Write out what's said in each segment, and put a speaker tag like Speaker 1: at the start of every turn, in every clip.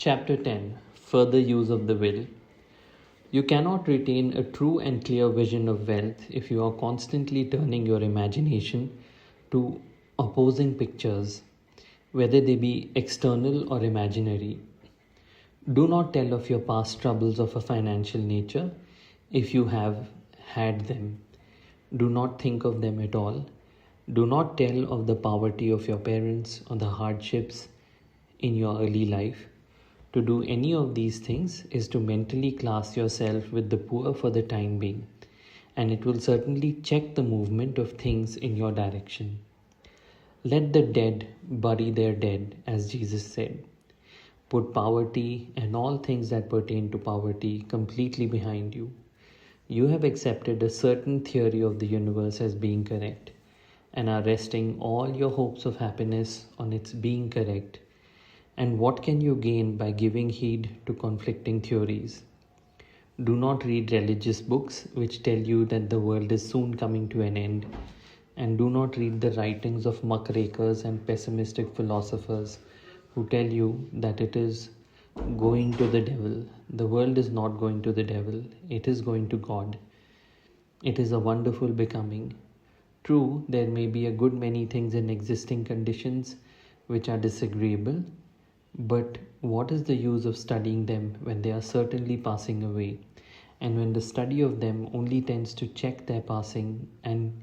Speaker 1: Chapter 10 Further Use of the Will. You cannot retain a true and clear vision of wealth if you are constantly turning your imagination to opposing pictures, whether they be external or imaginary. Do not tell of your past troubles of a financial nature if you have had them. Do not think of them at all. Do not tell of the poverty of your parents or the hardships in your early life. To do any of these things is to mentally class yourself with the poor for the time being, and it will certainly check the movement of things in your direction. Let the dead bury their dead, as Jesus said. Put poverty and all things that pertain to poverty completely behind you. You have accepted a certain theory of the universe as being correct, and are resting all your hopes of happiness on its being correct. And what can you gain by giving heed to conflicting theories? Do not read religious books which tell you that the world is soon coming to an end, and do not read the writings of muckrakers and pessimistic philosophers who tell you that it is going to the devil. The world is not going to the devil, it is going to God. It is a wonderful becoming. True, there may be a good many things in existing conditions which are disagreeable, but what is the use of studying them when they are certainly passing away, and when the study of them only tends to check their passing and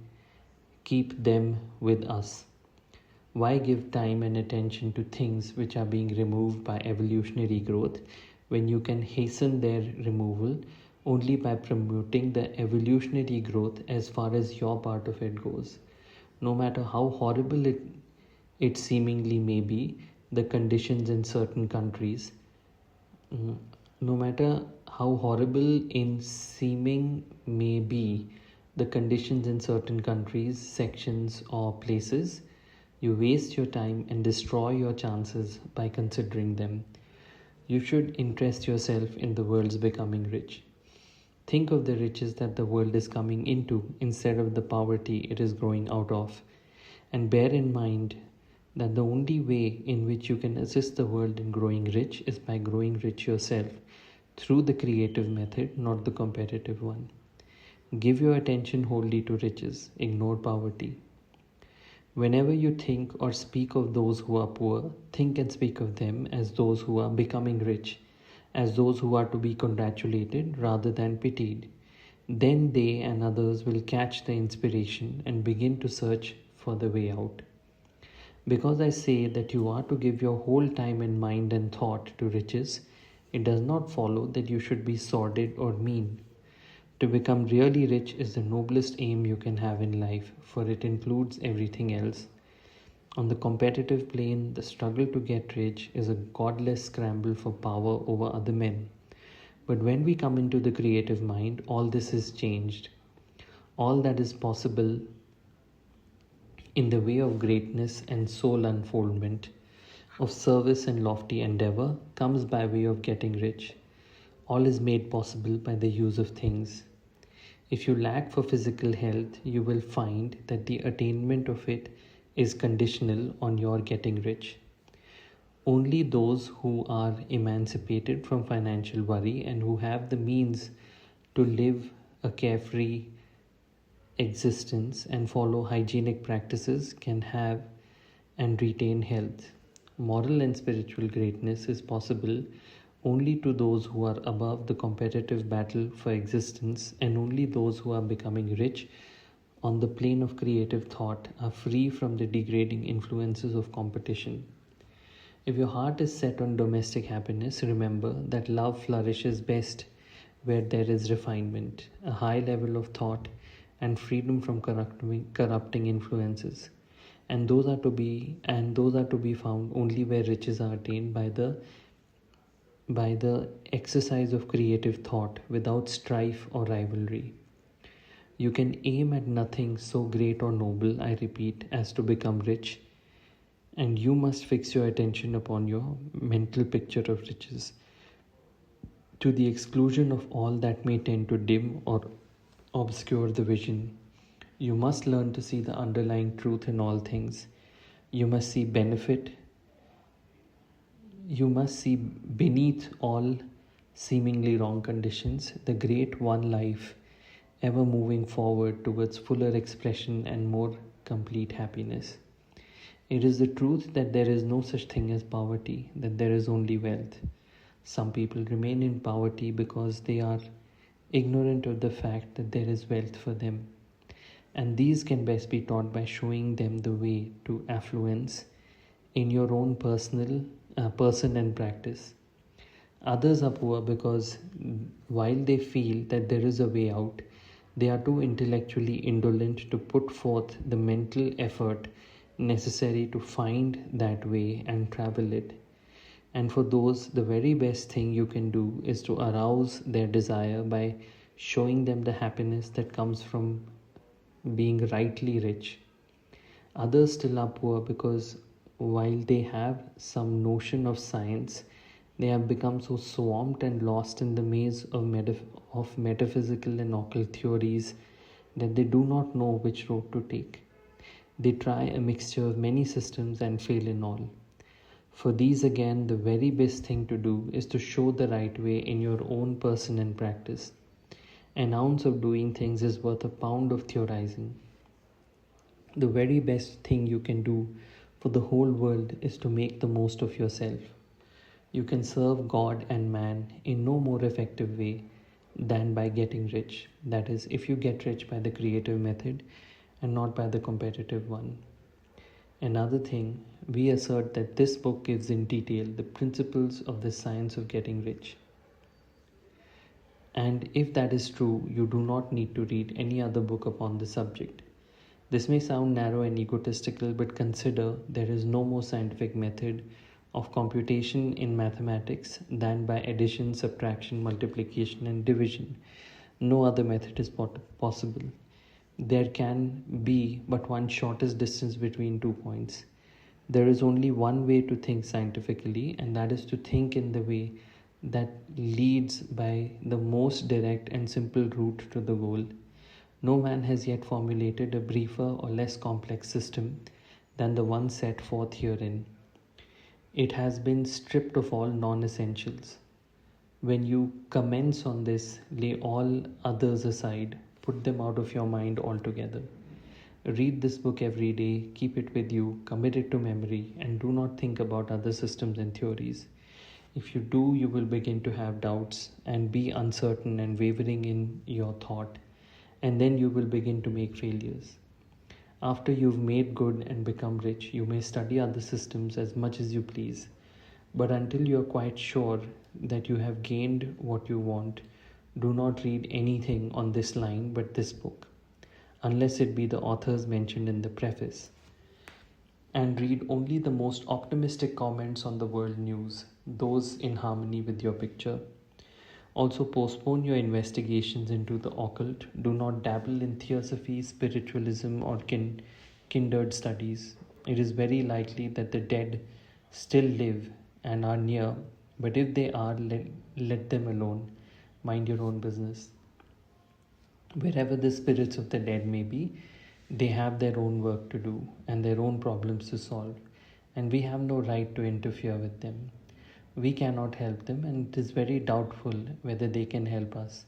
Speaker 1: keep them with us? Why give time and attention to things which are being removed by evolutionary growth when you can hasten their removal only by promoting the evolutionary growth as far as your part of it goes? No matter how horrible it seemingly may be, the conditions in certain countries, no matter how horrible in seeming may be the conditions in certain countries, sections, or places, you waste your time and destroy your chances by considering them. You should interest yourself in the world's becoming rich. Think of the riches that the world is coming into instead of the poverty it is growing out of, and bear in mind that the only way in which you can assist the world in growing rich is by growing rich yourself through the creative method, not the competitive one. Give your attention wholly to riches, ignore poverty. Whenever you think or speak of those who are poor, think and speak of them as those who are becoming rich, as those who are to be congratulated rather than pitied. Then they and others will catch the inspiration and begin to search for the way out. Because I say that you are to give your whole time and mind and thought to riches, it does not follow that you should be sordid or mean. To become really rich is the noblest aim you can have in life, for it includes everything else. On the competitive plane, the struggle to get rich is a godless scramble for power over other men. But when we come into the creative mind, all this is changed. All that is possible in the way of greatness and soul unfoldment, of service and lofty endeavor, comes by way of getting rich. All is made possible by the use of things. If you lack for physical health, you will find that the attainment of it is conditional on your getting rich. Only those who are emancipated from financial worry and who have the means to live a carefree existence and follow hygienic practices can have and retain health. Moral and spiritual greatness is possible only to those who are above the competitive battle for existence, and only those who are becoming rich on the plane of creative thought are free from the degrading influences of competition. If your heart is set on domestic happiness, remember that love flourishes best where there is refinement, a high level of thought, and freedom from corrupting influences. And those are to be found only where riches are attained by the exercise of creative thought without strife or rivalry. You can aim at nothing so great or noble, I repeat, as to become rich, and you must fix your attention upon your mental picture of riches, to the exclusion of all that may tend to dim or obscure the vision. You must learn to see the underlying truth in all things. You must see benefit You must see beneath all seemingly wrong conditions the great one life, ever moving forward towards fuller expression and more complete happiness. It is the truth that there is no such thing as poverty, that there is only wealth. Some people remain in poverty because they are ignorant of the fact that there is wealth for them. And these can best be taught by showing them the way to affluence in your own person and practice. Others are poor because while they feel that there is a way out, they are too intellectually indolent to put forth the mental effort necessary to find that way and travel it. And for those, the very best thing you can do is to arouse their desire by showing them the happiness that comes from being rightly rich. Others still are poor because while they have some notion of science, they have become so swamped and lost in the maze of metaphysical and occult theories that they do not know which road to take. They try a mixture of many systems and fail in all. For these, again, the very best thing to do is to show the right way in your own person and practice. An ounce of doing things is worth a pound of theorizing. The very best thing you can do for the whole world is to make the most of yourself. You can serve God and man in no more effective way than by getting rich. That is, if you get rich by the creative method and not by the competitive one. Another thing, we assert that this book gives in detail the principles of the science of getting rich. And if that is true, you do not need to read any other book upon the subject. This may sound narrow and egotistical, but consider there is no more scientific method of computation in mathematics than by addition, subtraction, multiplication, and division. No other method is possible. There can be but one shortest distance between 2 points. There is only one way to think scientifically, and that is to think in the way that leads by the most direct and simple route to the goal. No man has yet formulated a briefer or less complex system than the one set forth herein. It has been stripped of all non-essentials. When you commence on this, lay all others aside, put them out of your mind altogether. Read this book every day, keep it with you, commit it to memory, and do not think about other systems and theories. If you do, you will begin to have doubts and be uncertain and wavering in your thought, and then you will begin to make failures. After you've made good and become rich, you may study other systems as much as you please. But until you are quite sure that you have gained what you want, do not read anything on this line but this book, unless it be the authors mentioned in the preface. And read only the most optimistic comments on the world news, those in harmony with your picture. Also, postpone your investigations into the occult. Do not dabble in theosophy, spiritualism, or kindred studies. It is very likely that the dead still live and are near, but if they are, let them alone. Mind your own business. Wherever the spirits of the dead may be, they have their own work to do and their own problems to solve, and we have no right to interfere with them. We cannot help them, and it is very doubtful whether they can help us,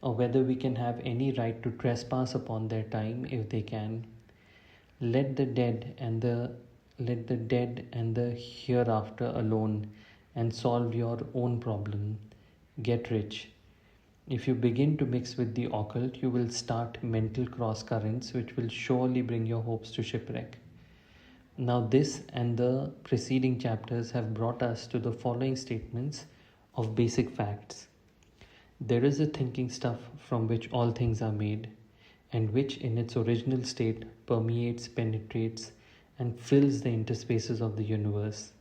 Speaker 1: or whether we can have any right to trespass upon their time if they can. Let the dead and the hereafter alone, and solve your own problem. Get rich. If you begin to mix with the occult, you will start mental cross currents which will surely bring your hopes to shipwreck. Now, this and the preceding chapters have brought us to the following statements of basic facts. There is a thinking stuff from which all things are made, and which in its original state permeates, penetrates, and fills the interspaces of the universe.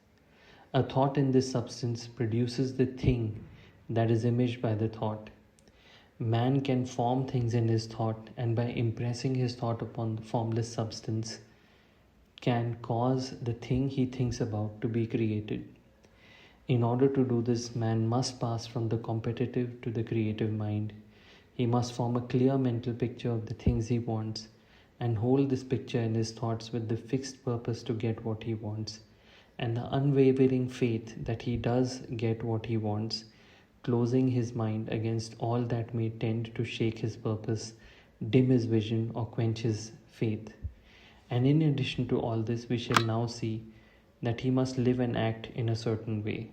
Speaker 1: A thought in this substance produces the thing that is imaged by the thought. Man can form things in his thought, and by impressing his thought upon the formless substance, can cause the thing he thinks about to be created. In order to do this, man must pass from the competitive to the creative mind. He must form a clear mental picture of the things he wants, and hold this picture in his thoughts with the fixed purpose to get what he wants. and the unwavering faith that he does get what he wants, closing his mind against all that may tend to shake his purpose, dim his vision, or quench his faith. And in addition to all this, we shall now see that he must live and act in a certain way.